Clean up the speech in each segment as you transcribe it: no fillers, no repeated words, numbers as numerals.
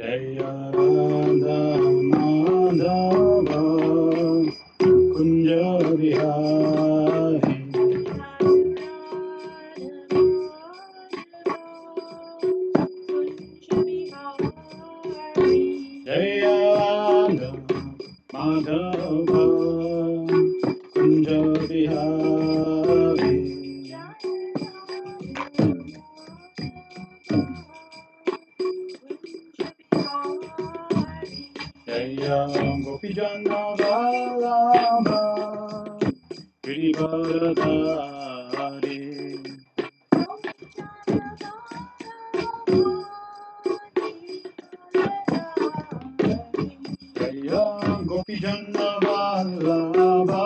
Jaya Radha Madhava Kunja Vihari Jaya Radha Madhava Kunja Vihari Jaya Gopijana Vallabha Girivardhari Jaya Gopijana Vallabha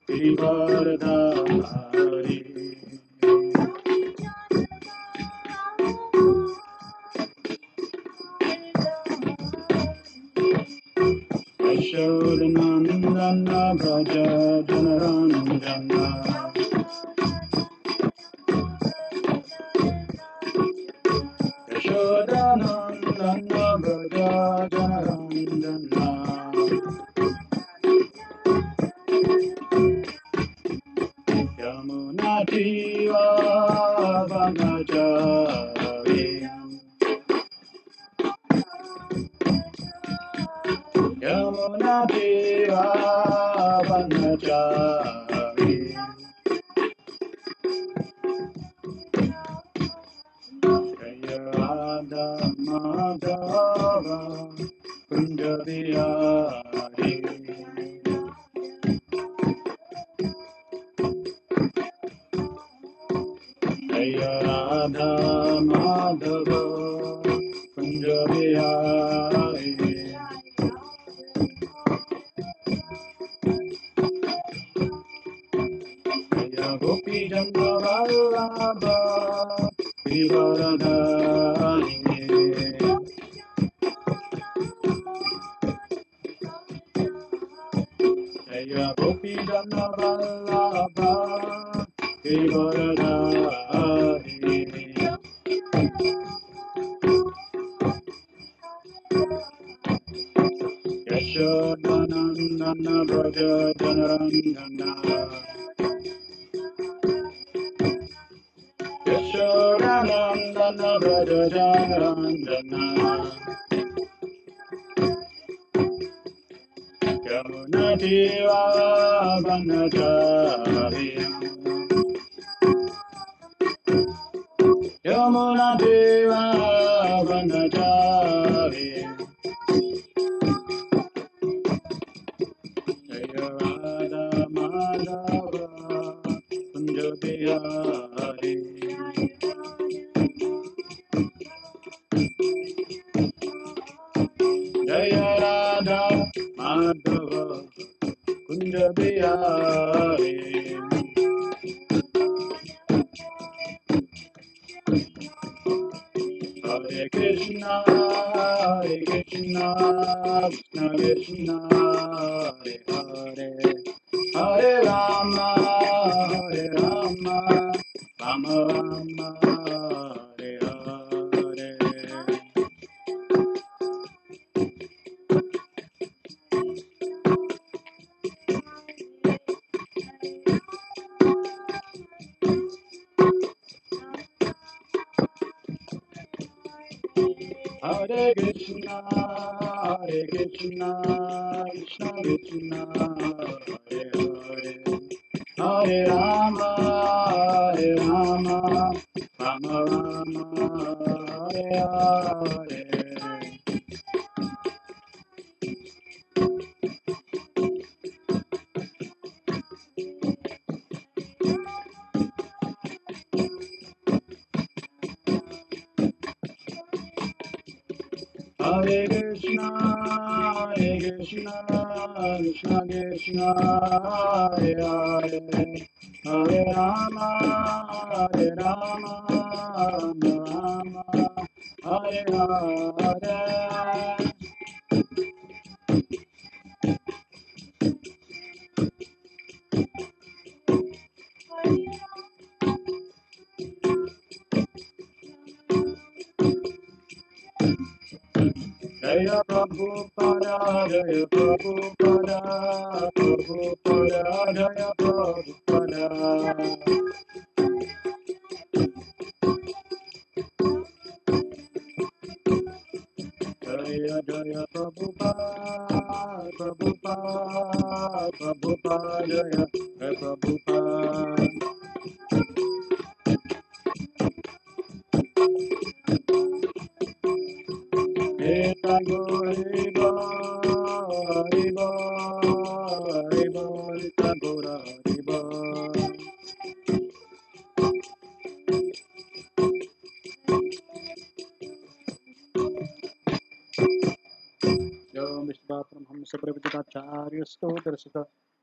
Girivardhari Yashodanandana Braja Janaranjana Yashodanandana Braja Janaranjana Yamunatiwa Vanachari Yamunatiwa Vanachari Jaya Radha Madhava Kunja Vihari Jaya Radha Madhava Kunja Vihari Jaya Gopi Jana Vallabha Girivardhari Jaya Gopi Jana Vallabha Girivardhari Yashodanandana Braja Janaranjana Yashodanandana Braja Janaranjana Yamunatiwa Vanachari Yamunatiwa Vanachari Jaya Radha Madhava Kunja Vihari Jaya Radha Madhava Kunja Vihari Hare Krishna Krishna Krishna Hare Hare Hare Rama Rama Rama Hare Hare Hare Krishna Krishna Krishna Hare Hare Hare Rama Rama Rama Hare Hare Hare Krishna Krishna Krishna Hare Hare Hare Rama Rama Rama Hare Hare Prabhupada, Jaya Prabhupada, Prabhupada, Jaya Prabhupada. Jaya Jaya Prabhupada, Prabhupada, Prabhupada, Jaya Jaya Prabhupada. Eta Goriba, Riba, Riba, Eta Gora, Riba. Om Vishvaparam Hamsa Prabhupada Stotra Sutta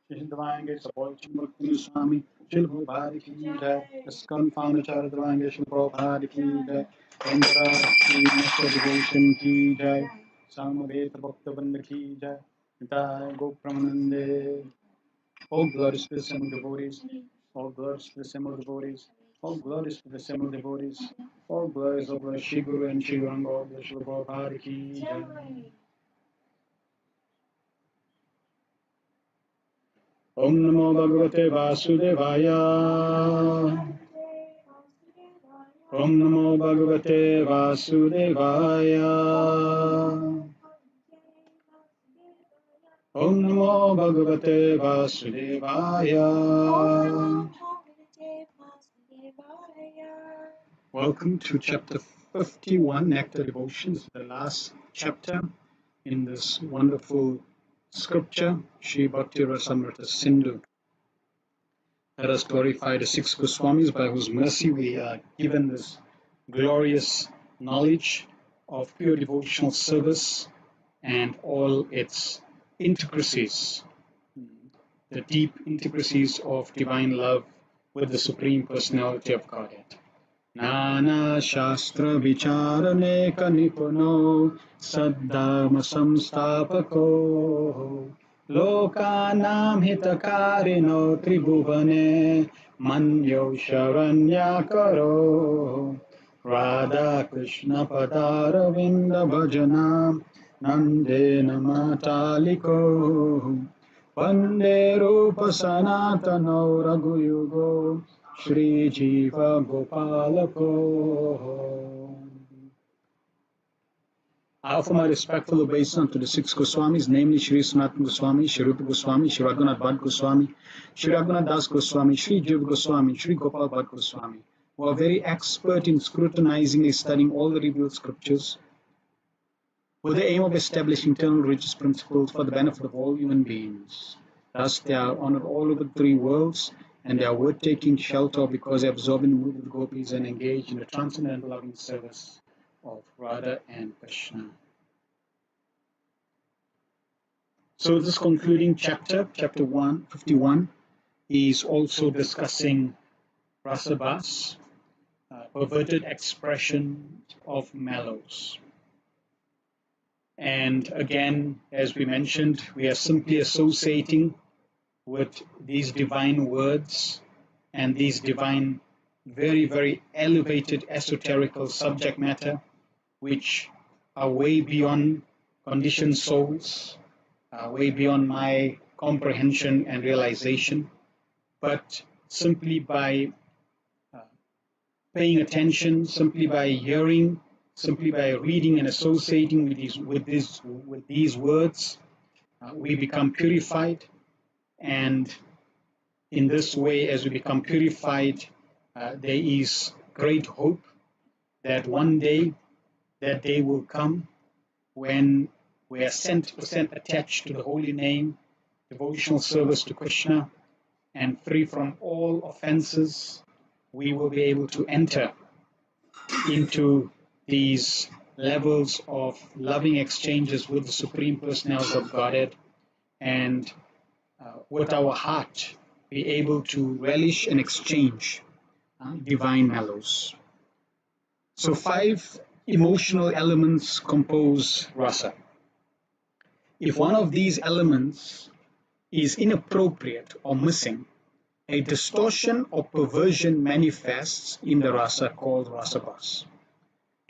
Shishindvange Sapoicham Bhakti Swami Shilbhu Bhari Ki Jai Iskon Founder Charadvange Shilbhu Bhari Ki Jai Indra Shri Nectar Devotion Ki Jai Samaveta Bhakta Bandha Ki Jai Jai Gopramanande. All glories to the Simul devotees, all glories to the Simul devotees, all glories to the Simul devotees, all glories of Lord Shri Guru and Shri Ranga, all the Shri Prabhupada Ki Jai. Om Namo Bhagavate Vasudevaya. Om Namo Bhagavate Vasudevaya. Om Namo Bhagavate Vasudevaya. Welcome to chapter 51, Nectar Devotions, the last chapter in this wonderful scripture, Sri Bhakti Rasamrita Sindhu. Let us glorify the six Goswamis by whose mercy we are given this glorious knowledge of pure devotional service and all its intricacies, the deep intricacies of divine love with the Supreme Personality of Godhead. Nana Shastra Vicharane Kanipuno Saddharma Samstapako Lokanam Hitakarino Tribhuvane Manyo Sharanyakaro Radha Krishna Padaravinda Bhajanam Nandena Mataliko Vande Rupa Sanatano Raghuyugo Shri Jiva Gopalako. I offer my respectful obeisance to the six Goswamis, namely Shri Sanatana Goswami, Shri Rupa Goswami, Shri Raghunath Bhatt Goswami, Shri Raghunath Das Goswami, Shri Jiva Goswami, Shri Gopal Bhatt Goswami, who are very expert in scrutinizing and studying all the revealed scriptures with the aim of establishing eternal religious principles for the benefit of all human beings. Thus, they are honored all over the three worlds, and they are worth taking shelter because they absorb in the mood of the gopis and engage in the transcendental loving service of Radha and Krishna. So this concluding chapter, chapter 51, is also discussing rasabhas, perverted expression of mallows. And again, as we mentioned, we are simply associating with these divine words and these divine, very, very elevated esoterical subject matter, which are way beyond conditioned souls, way beyond my comprehension and realization. But simply by paying attention, simply by hearing, simply by reading and associating with these words, we become purified. And in this way, as we become purified, there is great hope that one day, that day will come when we are 100% attached to the holy name, devotional service to Krishna, and free from all offenses. We will be able to enter into these levels of loving exchanges with the Supreme Personality of Godhead, and with our heart be able to relish and exchange divine mellows. So 5 emotional elements compose rasa. If one of these elements is inappropriate or missing, a distortion or perversion manifests in the rasa called rasabhas.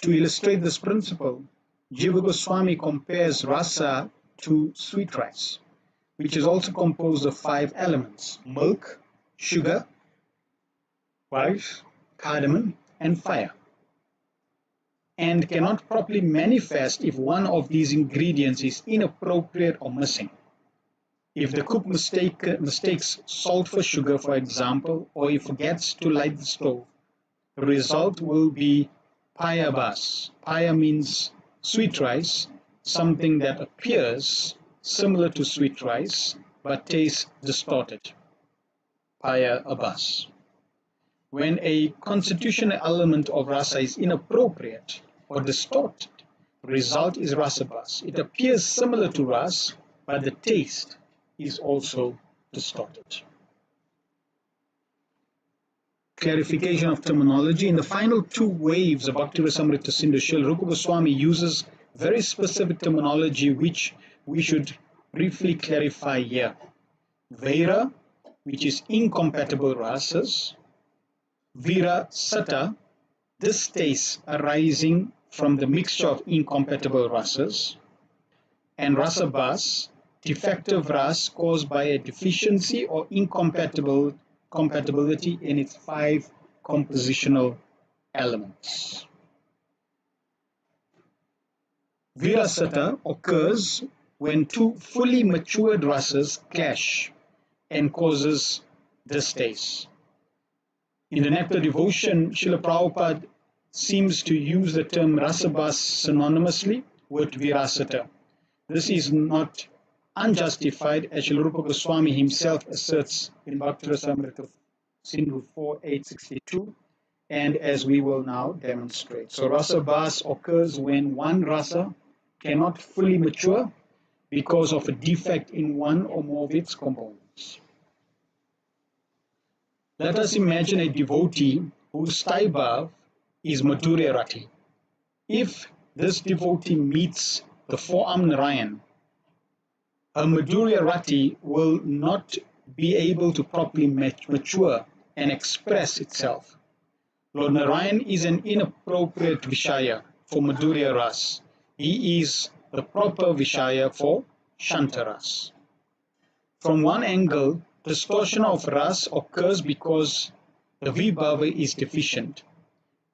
To illustrate this principle, Jiva Goswami compares rasa to sweet rice, which is also composed of 5 elements: milk, sugar, rice, cardamom, and fire, and cannot properly manifest if one of these ingredients is inappropriate or missing. If the cook mistakes salt for sugar, for example, or he forgets to light the stove, the result will be payabas. Paya means sweet rice, something that appears similar to sweet rice but tastes distorted. Payabas. When a constitutional element of rasa is inappropriate or distorted, the result is rasabas. It appears similar to ras, but the taste is also distorted. Clarification of terminology. In the final 2 waves of Bhakti Rasamrita Sindhu, Srila Rupa Goswami uses very specific terminology which we should briefly clarify here. Vaira, which is incompatible rasas. Vira Sata, distaste arising from the mixture of incompatible rasas. And Rasabas, defective ras caused by a deficiency or incompatibility in its 5 compositional elements. Virasata occurs when 2 fully matured rasas clash and causes distaste. In the Nectar devotion, Srila Prabhupada seems to use the term rasabas synonymously with virasata. This is not unjustified, as Srila Rupa Goswami himself asserts in Bhakti Rasamrita Sindhu 4.862, and as we will now demonstrate. So rasabas occurs when one rasa cannot fully mature because of a defect in one or more of its components. Let us imagine a devotee whose staibhav is Madhurya Rati. If this devotee meets the forearm Narayan, a Madhurya Rati will not be able to properly mature and express itself. Lord Narayan is an inappropriate Vishaya for Madhurya Ras. He is the proper Vishaya for Shanta Ras. From one angle, distortion of Ras occurs because the Vibhava is deficient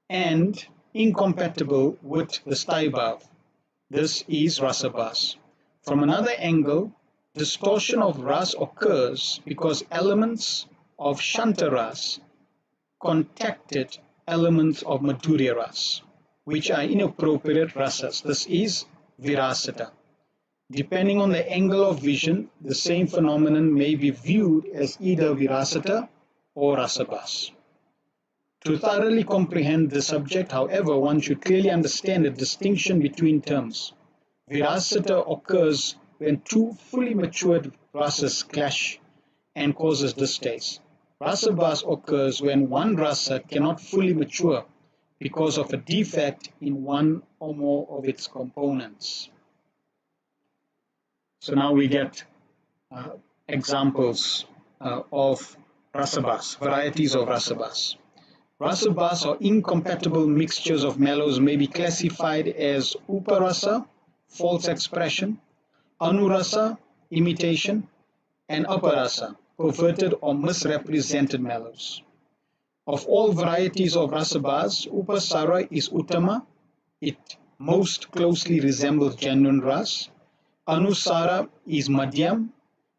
and incompatible with the Staibhav. This is Rasabhas. From another angle, distortion of Ras occurs because elements of Shanta Ras contacted elements of Madhurya Ras, which are inappropriate rasas. This is Virasata. Depending on the angle of vision, the same phenomenon may be viewed as either Virasata or Rasabhas. To thoroughly comprehend the subject, however, one should clearly understand the distinction between terms. Virasata occurs when 2 fully matured rasas clash and causes distaste. Rasabhas occurs when one rasa cannot fully mature because of a defect in one or more of its components. So now we get examples of rasabhas, varieties of rasabhas. Rasabhas or incompatible mixtures of mellows may be classified as uparasa, false expression, anurasa, imitation, and aparasa, perverted or misrepresented mellows. Of all varieties of rasabhas, upasara is uttama. It most closely resembles genuine ras. Anusara is madhyam.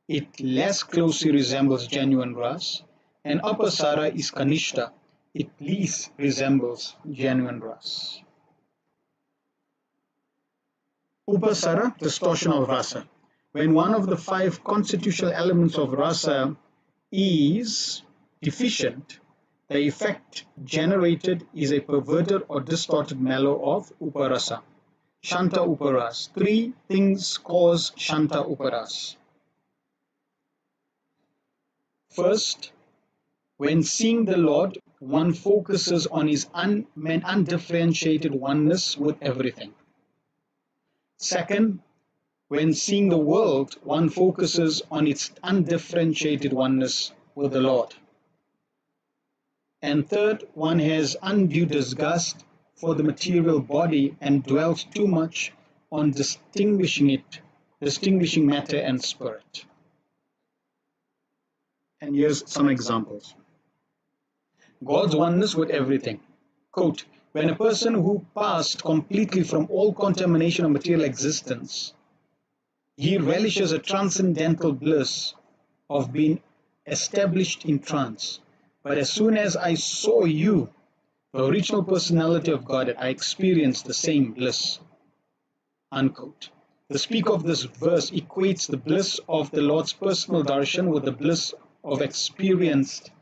It less closely resembles genuine ras. And apasara is kanishta. It least resembles genuine ras. Upasara, distortion of rasa. When one of the 5 constitutional elements of rasa is deficient, the effect generated is a perverted or distorted mellow of uparasa. Shanta uparas. 3 things cause Shanta uparas. First, when seeing the Lord, one focuses on his undifferentiated oneness with everything. Second, when seeing the world, one focuses on its undifferentiated oneness with the Lord. And third, one has undue disgust for the material body and dwells too much on distinguishing matter and spirit. And here's some examples. God's oneness with everything. Quote, when a person who passed completely from all contamination of material existence, he relishes a transcendental bliss of being established in trance. But as soon as I saw you, the original personality of God, I experienced the same bliss. Unquote. The speaker of this verse equates the bliss of the Lord's personal darshan with the bliss experienced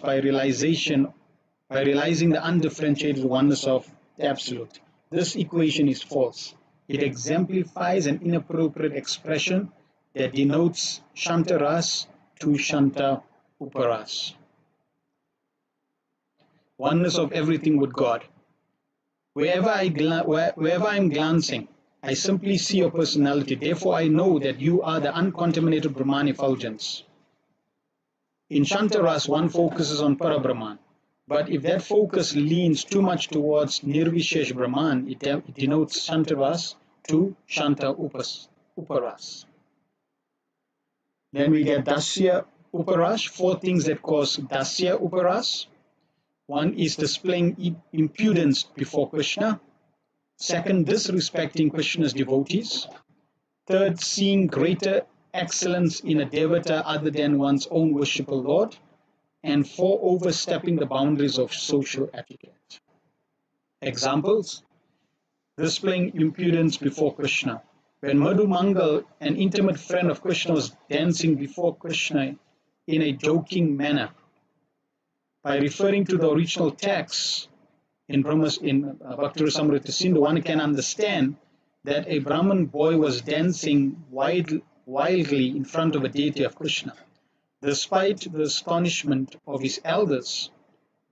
by realizing the undifferentiated oneness of the Absolute. This equation is false. It exemplifies an inappropriate expression that denotes Shantaras to Shanta Uparas. Oneness of everything with God. Wherever I'm glancing, I simply see your personality. Therefore, I know that you are the uncontaminated Brahman effulgence. In Shantaras, one focuses on Parabrahman. But if that focus leans too much towards Nirvishesh Brahman, it denotes Shantaras to Shanta Uparas. Then we get Dasya Uparas, 4 things that cause Dasya Uparas. One is displaying impudence before Krishna. Second, disrespecting Krishna's devotees. Third, seeing greater excellence in a devata other than one's own worshipful Lord. And 4, overstepping the boundaries of social etiquette. Examples: displaying impudence before Krishna. When Madhu Mangal, an intimate friend of Krishna, was dancing before Krishna in a joking manner, by referring to the original text in Bhakti Rasamrita Sindhu, one can understand that a Brahman boy was dancing wildly in front of a deity of Krishna. Despite the astonishment of his elders,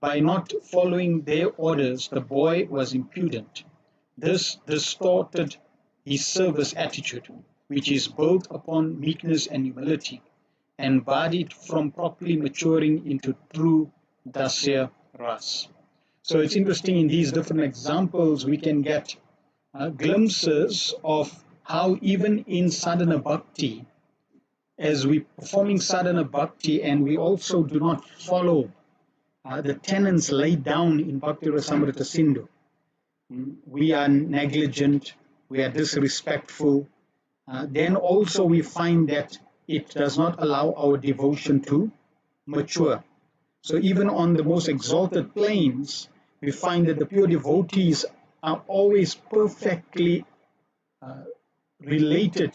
by not following their orders, the boy was impudent. This distorted his service attitude, which is built upon meekness and humility, and barred it from properly maturing into true Dasya Ras. So it's interesting, in these different examples we can get glimpses of how even in sadhana bhakti, as we performing sadhana bhakti and we also do not follow the tenets laid down in Bhakti Rasamrita Sindhu, we are negligent, we are disrespectful, then also we find that it does not allow our devotion to mature. So even on the most exalted planes, we find that the pure devotees are always perfectly related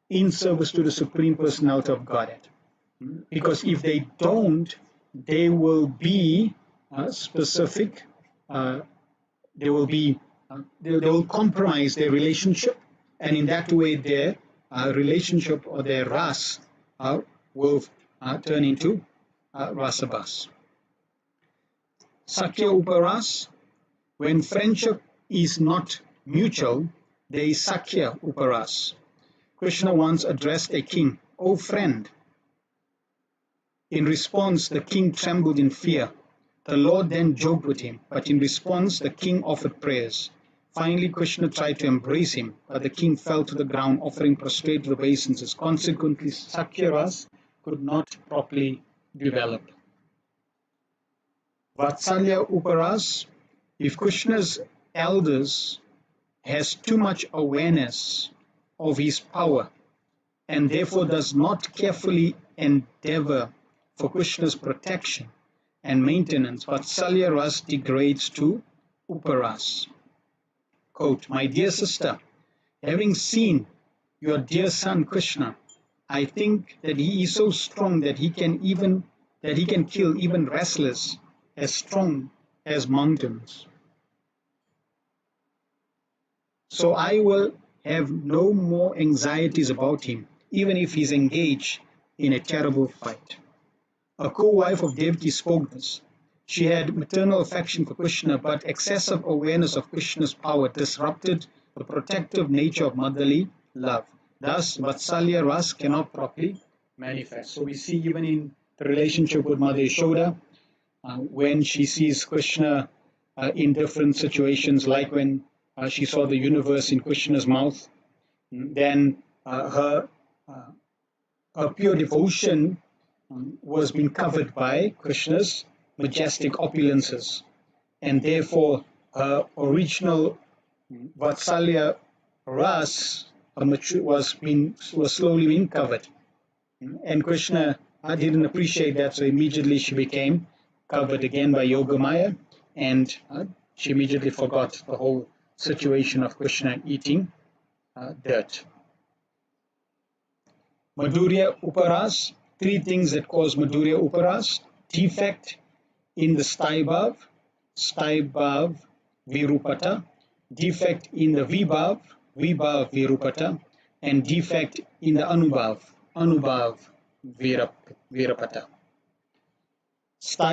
in service to the Supreme Personality of Godhead. Because if they don't, they will be specific, they will compromise their relationship, and in that way their relationship or their ras will turn into rasabas. Sakya Uparas, when friendship is not mutual, there is Sakya Uparas. Krishna once addressed a king, "O friend." In response, the king trembled in fear. The Lord then joked with him, but in response, the king offered prayers. Finally, Krishna tried to embrace him, but the king fell to the ground, offering prostrated obeisances. Consequently, Sakya Ras could not properly develop. Vatsalya Uparas, if Krishna's elders has too much awareness of his power and therefore does not carefully endeavor for Krishna's protection and maintenance, Vatsalya Ras degrades to Uparas. Quote, "My dear sister, having seen your dear son Krishna, I think that he is so strong that he can kill even wrestlers as strong as mountains. So I will have no more anxieties about him, even if he's engaged in a terrible fight." A co-wife of Devaki spoke this. She had maternal affection for Krishna, but excessive awareness of Krishna's power disrupted the protective nature of motherly love. Thus, Vatsalya Ras cannot properly manifest. So we see even in the relationship with Mother Yashoda, when she sees Krishna in different situations, like when she saw the universe in Krishna's mouth. Then her pure devotion was being covered by Krishna's majestic opulences, and therefore her original Vatsalya Ras was slowly being covered. And Krishna didn't appreciate that, so immediately she became covered again by Yogamaya, and she immediately forgot the whole situation of Krishna eating dirt. Madhurya Uparas, three things that cause Madhurya Uparas: defect in the Staibhav Virupata, defect in the Vibhav Virupata, and defect in the Anubhav Virupata.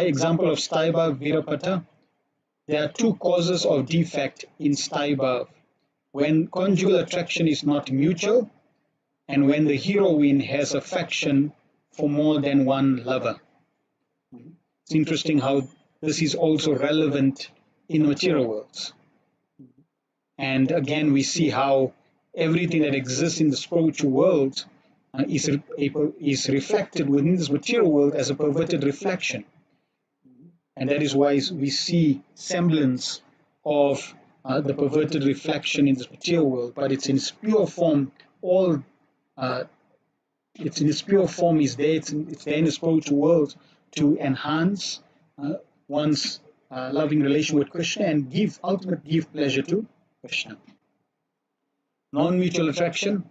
Example of Staibhav Virupata: there are two causes of defect in Staibhav: when conjugal attraction is not mutual, and when the heroine has affection for more than one lover. It's interesting how this is also relevant in material worlds. And again, we see how everything that exists in the spiritual world is reflected within this material world as a perverted reflection. And that is why we see semblance of the perverted reflection in this material world, but it's in its pure form. It's in its pure form is there. It's there in the spiritual world to enhance one's loving relation with Krishna and give pleasure to Krishna. Non-mutual attraction: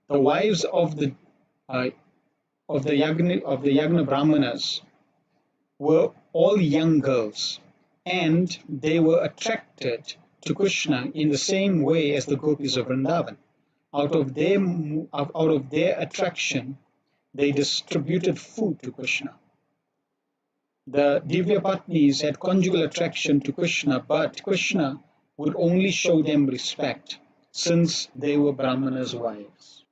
the wives of the Yagna Brahmanas were all young girls, and they were attracted to Krishna in the same way as the gopis of Vrindavan. Out of their attraction, they distributed food to Krishna. The Divya Patnis had conjugal attraction to Krishna, but Krishna would only show them respect since they were Brahmana's wives.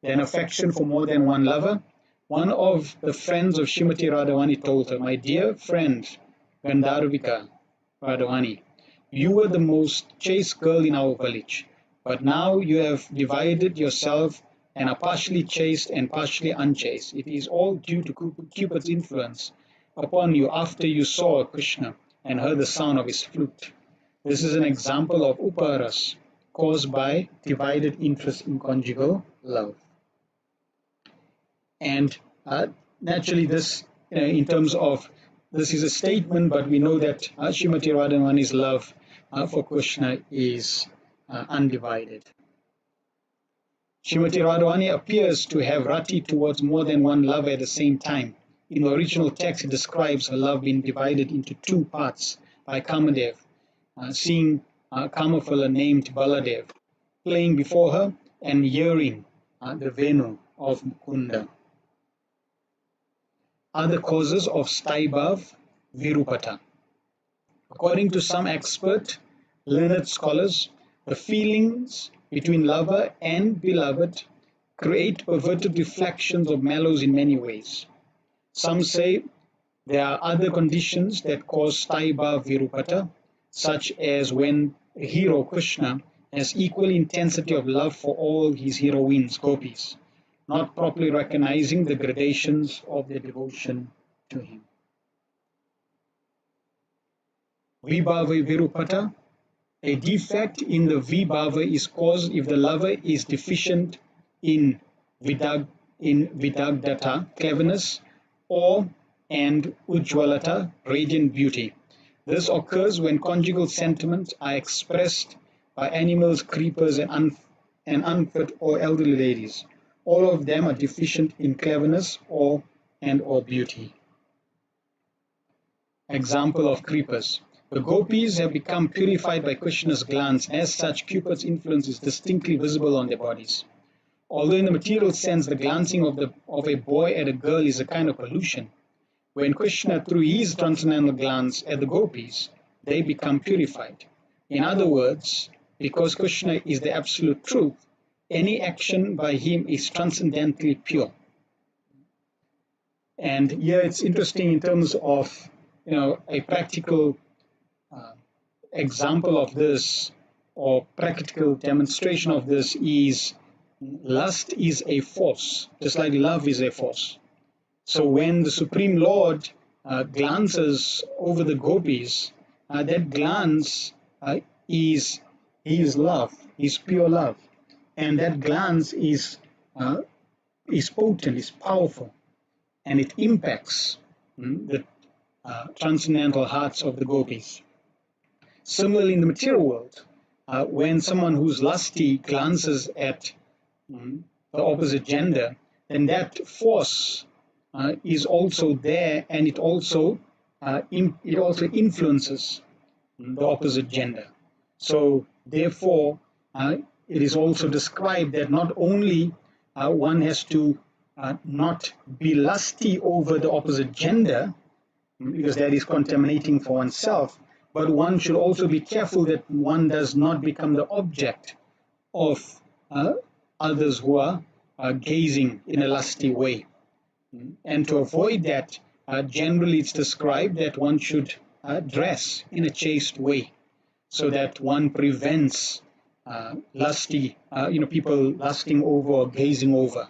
Then affection for more than one lover. One of the friends of Srimati Radhavani told her, "My dear friend, Gandharvika Radhavani, you were the most chaste girl in our village, but now you have divided yourself and are partially chaste and partially unchaste. It is all due to Cupid's influence upon you after you saw Krishna and heard the sound of his flute. This is an example of uparas caused by divided interest in conjugal love." And naturally this, in terms of, this is a statement, but we know that Srimati Radharani's love for Krishna is undivided. Srimati Radharani appears to have rati towards more than one lover at the same time. In the original text, it describes her love being divided into two parts by Kamadev, seeing Kamaphala named Baladev playing before her and hearing the Venu of Mukunda. Other causes of Staibhav Virupata. According to some expert, learned scholars, the feelings between lover and beloved create perverted reflections of mallows in many ways. Some say there are other conditions that cause Staibhav Virupata, such as when a hero, Krishna, has equal intensity of love for all his heroines, gopis, not properly recognizing the gradations of their devotion to him. Vibhava Virupata. A defect in the Vibhava is caused if the lover is deficient in Vidagdhata, cleverness, and Ujjwalata, radiant beauty. This occurs when conjugal sentiments are expressed by animals, creepers, and unfit or elderly ladies. All of them are deficient in cleverness or beauty. Example of creepers. The gopis have become purified by Krishna's glance. As such, Cupid's influence is distinctly visible on their bodies. Although in the material sense, the glancing of a boy at a girl is a kind of pollution, when Krishna, through his transcendental glance at the gopis, they become purified. In other words, because Krishna is the absolute truth, any action by him is transcendently pure. And here it's interesting in terms of a practical example of this or practical demonstration of this is lust is a force, just like love is a force. So when the Supreme Lord glances over the gopis, that glance is His love, His pure love, and that glance is potent, is powerful, and it impacts the transcendental hearts of the gopis. Similarly, in the material world, when someone who's lusty glances at the opposite gender, then that force is also there, and it also influences the opposite gender. So therefore, it is also described that not only one has to not be lusty over the opposite gender, because that is contaminating for oneself, but one should also be careful that one does not become the object of others who are gazing in a lusty way. And to avoid that, generally it's described that one should dress in a chaste way so that one prevents people lusting over or gazing over,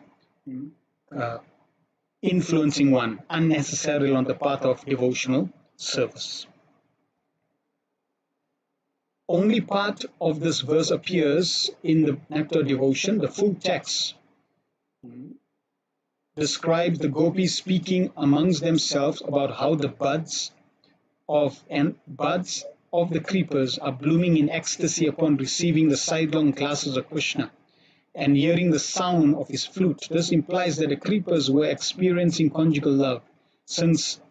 influencing one unnecessarily on the path of devotional service. Only part of this verse appears in the Nectar devotion. The full text describes the gopis speaking amongst themselves about how the buds of the creepers are blooming in ecstasy upon receiving the sidelong glasses of Krishna and hearing the sound of his flute. This implies that the creepers were experiencing conjugal love, since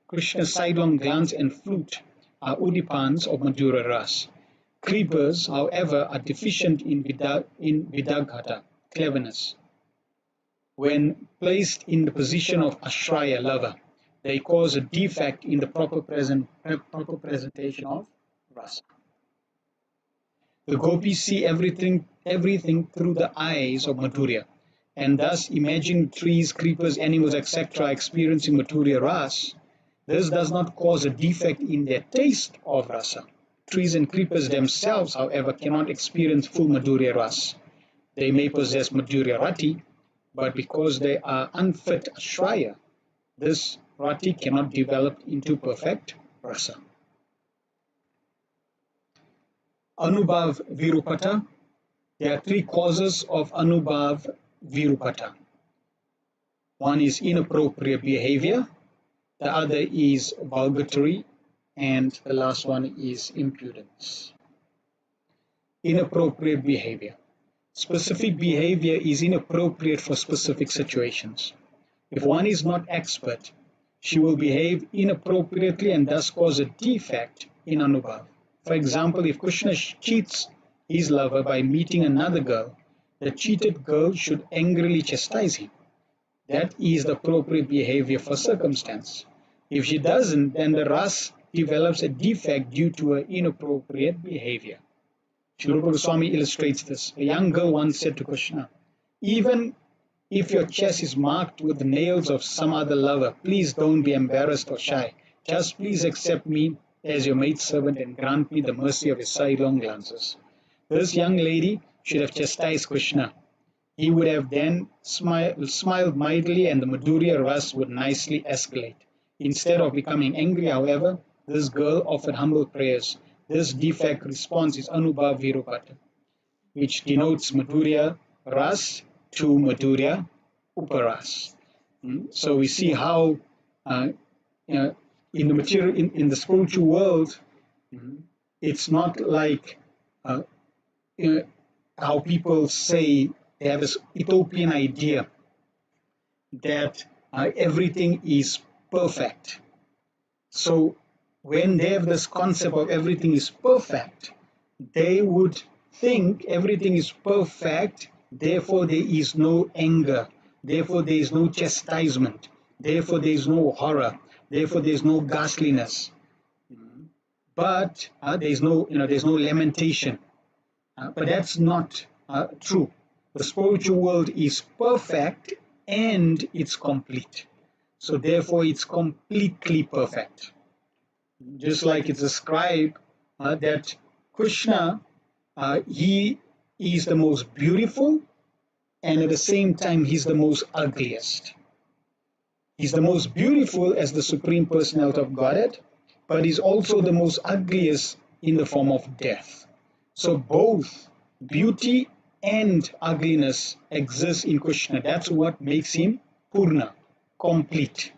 Krishna's sidelong glance and flute are udipans of Madhura Ras. Creepers, however, are deficient in vidaghata, cleverness. When placed in the position of ashraya, lover, they cause a defect in the proper presentation of rasa. The gopis see everything through the eyes of Madhurya, and thus imagine trees, creepers, animals, etc. experiencing Madhurya Ras. This does not cause a defect in their taste of rasa. Trees and creepers themselves, however, cannot experience full Madhurya Ras. They may possess Madhurya Rati, but because they are unfit ashraya, this rati cannot develop into perfect rasa. Anubhav Virupata. There are three causes of Anubhav Virupata. One is inappropriate behavior, the other is vulgatory, and the last one is impudence. Inappropriate behavior. Specific behavior is inappropriate for specific situations. If one is not expert, she will behave inappropriately and thus cause a defect in Anubhav. For example, if Krishna cheats his lover by meeting another girl, the cheated girl should angrily chastise him. That is the appropriate behavior for circumstance. If she doesn't, then the ras develops a defect due to her inappropriate behavior. Sri Rupa Goswami illustrates this. A young girl once said to Krishna, "Even if your chest is marked with the nails of some other lover, please don't be embarrassed or shy. Just please accept me as your maidservant and grant me the mercy of your sidelong glances." This young lady should have chastised Krishna. He would have then smiled mildly and the Madhurya Ras would nicely escalate. Instead of becoming angry, however, this girl offered humble prayers. This defect response is Anubhav Virupata, which denotes Madhurya Ras to Madhurya Uparas. So we see how in the material, in the spiritual world, it's not like how people say they have this utopian idea that everything is perfect. So when they have this concept of everything is perfect, they would think everything is perfect, therefore there is no anger, therefore there is no chastisement, therefore there is no horror, therefore there is no ghastliness. But there's no lamentation. But that's not true. The spiritual world is perfect and it's complete. So therefore it's completely perfect. Just like it's described that Krishna, he is the most beautiful, and at the same time, he's the most ugliest. He's the most beautiful as the Supreme Personality of Godhead, but he's also the most ugliest in the form of death. So both beauty and ugliness exist in Krishna. That's what makes him Purna, complete.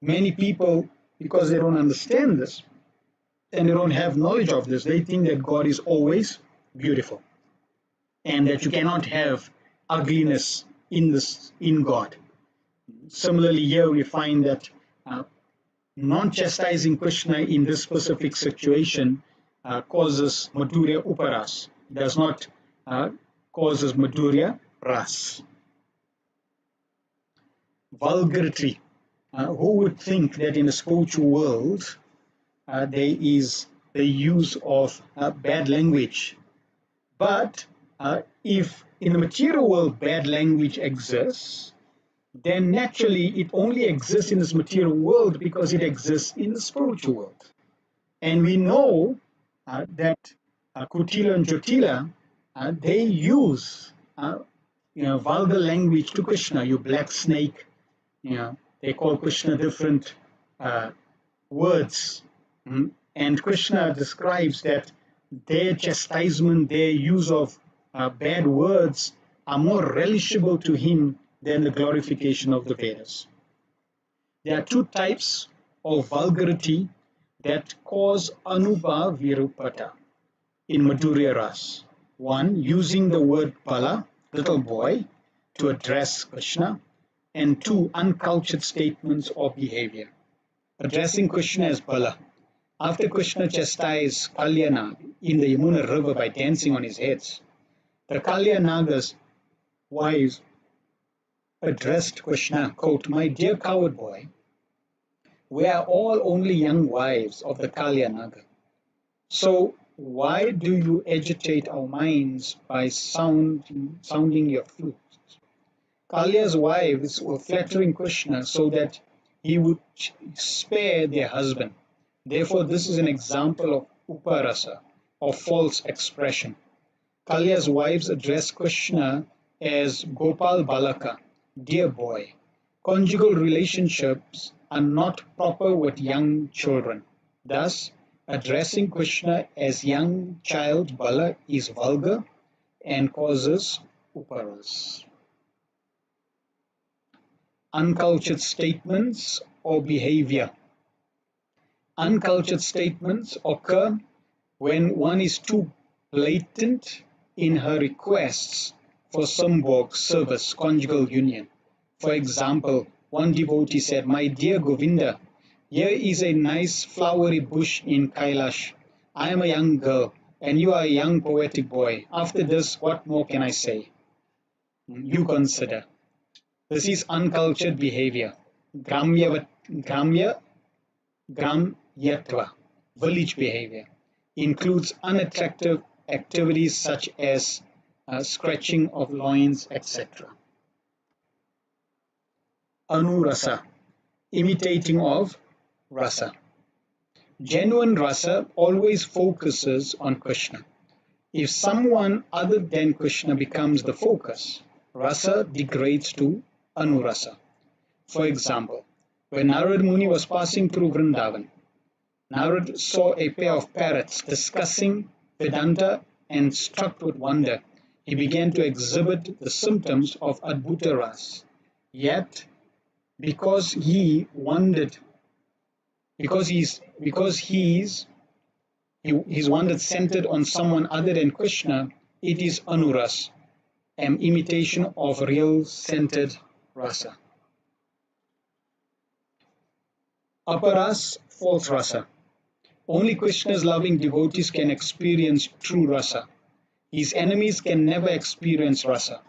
Many people, because they don't understand this and they don't have knowledge of this, they think that God is always beautiful and that you cannot have ugliness in God. Similarly, here we find that non-chastising Krishna in this specific situation causes Madhurya Uparas, does not causes Madhurya Ras. Vulgarity. Who would think that in the spiritual world there is the use of bad language? But if in the material world bad language exists, then naturally it only exists in this material world because it exists in the spiritual world. And we know that Kutila and Jotila, they use vulgar language to Krishna. You black snake, they call Krishna different words. And Krishna describes that their chastisement, their use of bad words are more relishable to him than the glorification of the Vedas. There are two types of vulgarity that cause Anubha Virupata in Madhurya Ras. One, using the word Bala, little boy, to address Krishna, and two, uncultured statements or behavior. Addressing Krishna as Bala. After Krishna chastised Kalyana in the Yamuna river by dancing on his heads, the Kalyanagas wives addressed Krishna, quote, "My dear coward boy, we are all only young wives of the Kalyanaga. So why do you agitate our minds by sounding your flutes?" Kalya's wives were flattering Krishna so that he would spare their husband. Therefore, this is an example of uparasa, or false expression. Kalya's wives address Krishna as Gopal Balaka, dear boy. Conjugal relationships are not proper with young children. Thus, addressing Krishna as young child Bala is vulgar and causes uparas. Uncultured statements or behavior. Uncultured statements occur when one is too blatant in her requests for sambhog, service, conjugal union. For example, one devotee said, "My dear Govinda, here is a nice flowery bush in Kailash. I am a young girl and you are a young poetic boy. After this, what more can I say? You consider." This is uncultured behavior. Gramyatva, village behavior, includes unattractive activities such as scratching of loins, etc. Anurasa, imitating of rasa. Genuine rasa always focuses on Krishna. If someone other than Krishna becomes the focus, rasa degrades to anurasa. For example, when Narad Muni was passing through Vrindavan, Narad saw a pair of parrots discussing Vedanta and, struck with wonder, he began to exhibit the symptoms of Adbhuta Ras. Yet, because he wondered, his wonder centered on someone other than Krishna, it is anuras, an imitation of real centered rasa. Aparas, false rasa. Only Krishna's loving devotees can experience true rasa. His enemies can never experience rasa.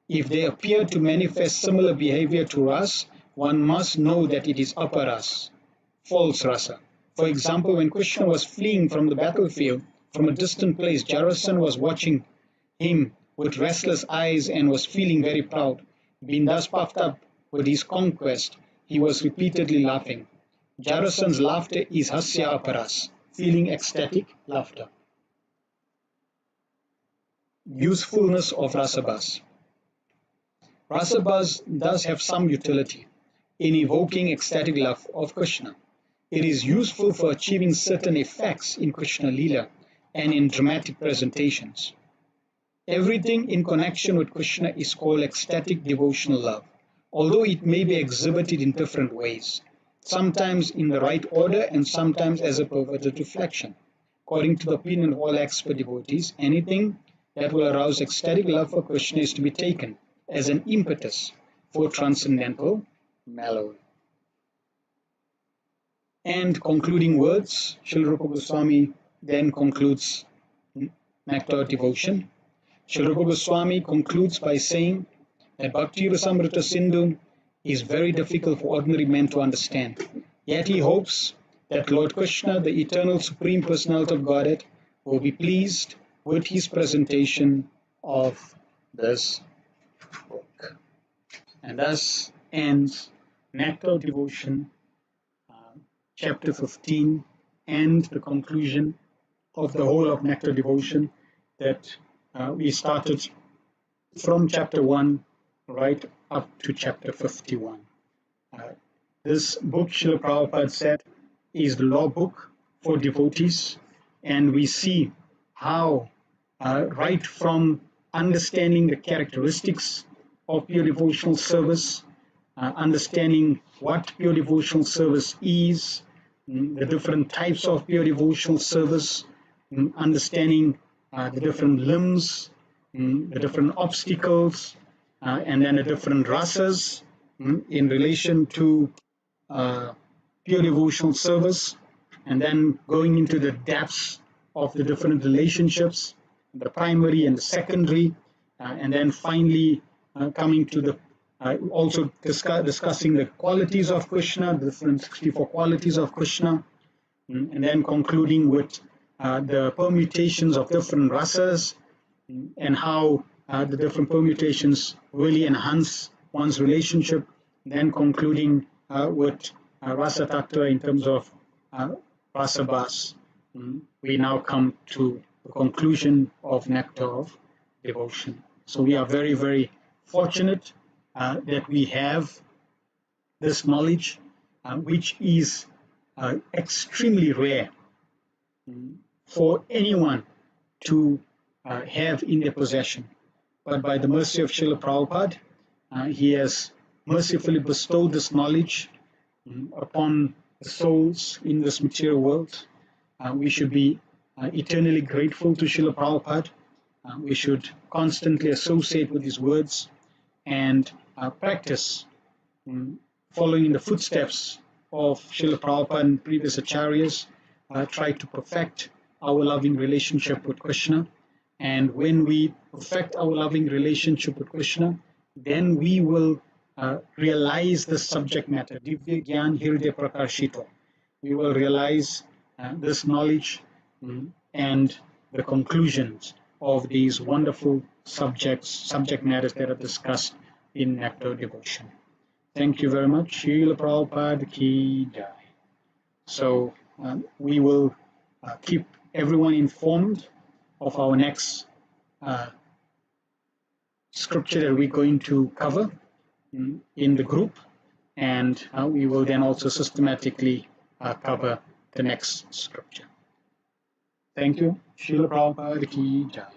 If they appear to manifest similar behavior to us, one must know that it is aparas, false rasa. For example, when Krishna was fleeing from the battlefield, from a distant place, Jarasan was watching him with restless eyes and was feeling very proud. Being thus puffed up with his conquest, he was repeatedly laughing. Jarasan's laughter is hasya aparas, feeling ecstatic laughter. Usefulness of Rasabas. Rasabas does have some utility in evoking ecstatic love of Krishna. It is useful for achieving certain effects in Krishna Leela and in dramatic presentations. Everything in connection with Krishna is called ecstatic devotional love, although it may be exhibited in different ways, sometimes in the right order and sometimes as a perverted reflection. According to the opinion of all expert devotees, anything that will arouse ecstatic love for Krishna is to be taken as an impetus for transcendental mellow. And concluding words, Srila Rupa Goswami then concludes Nectar devotion. Srila Rupa Goswami concludes by saying that Bhakti Rasamrita Sindhu is very difficult for ordinary men to understand. Yet he hopes that Lord Krishna, the eternal Supreme Personality of Godhead, will be pleased with his presentation of this book. And thus ends Nectar Devotion, chapter 15, and the conclusion of the whole of Nectar Devotion that we started from chapter 1 right up to chapter 51. This book, Srila Prabhupada said, is the law book for devotees, and we see how right from understanding the characteristics of pure devotional service, understanding what pure devotional service is, the different types of pure devotional service, understanding the different limbs, the different obstacles, and then the different rasas in relation to pure devotional service, and then going into the depths of the different relationships, the primary and the secondary, and then finally coming to the also discussing the qualities of Krishna, the different 64 qualities of Krishna, and then concluding with the permutations of different rasas and how the different permutations really enhance one's relationship, then concluding with rasa tattva in terms of rasa bas. We now come to the conclusion of Nectar of Devotion. So we are very, very fortunate that we have this knowledge, which is extremely rare for anyone to have in their possession. But by the mercy of Srila Prabhupada, he has mercifully bestowed this knowledge upon the souls in this material world. We should be eternally grateful to Srila Prabhupada. We should constantly associate with his words and practice following in the footsteps of Srila Prabhupada and previous acharyas, try to perfect our loving relationship with Krishna. And when we perfect our loving relationship with Krishna, then we will realize the subject matter, Divya Gyan Hirde Prakashito. We will realize this knowledge and the conclusions of these wonderful subject matters that are discussed in Nectar Devotion. Thank you very much. Srila Prabhupada Ki Jai. So we will keep everyone informed of our next scripture that we're going to cover in the group, and we will then also systematically cover the next scripture. Thank you. Srila Prabhupada Ki Jai.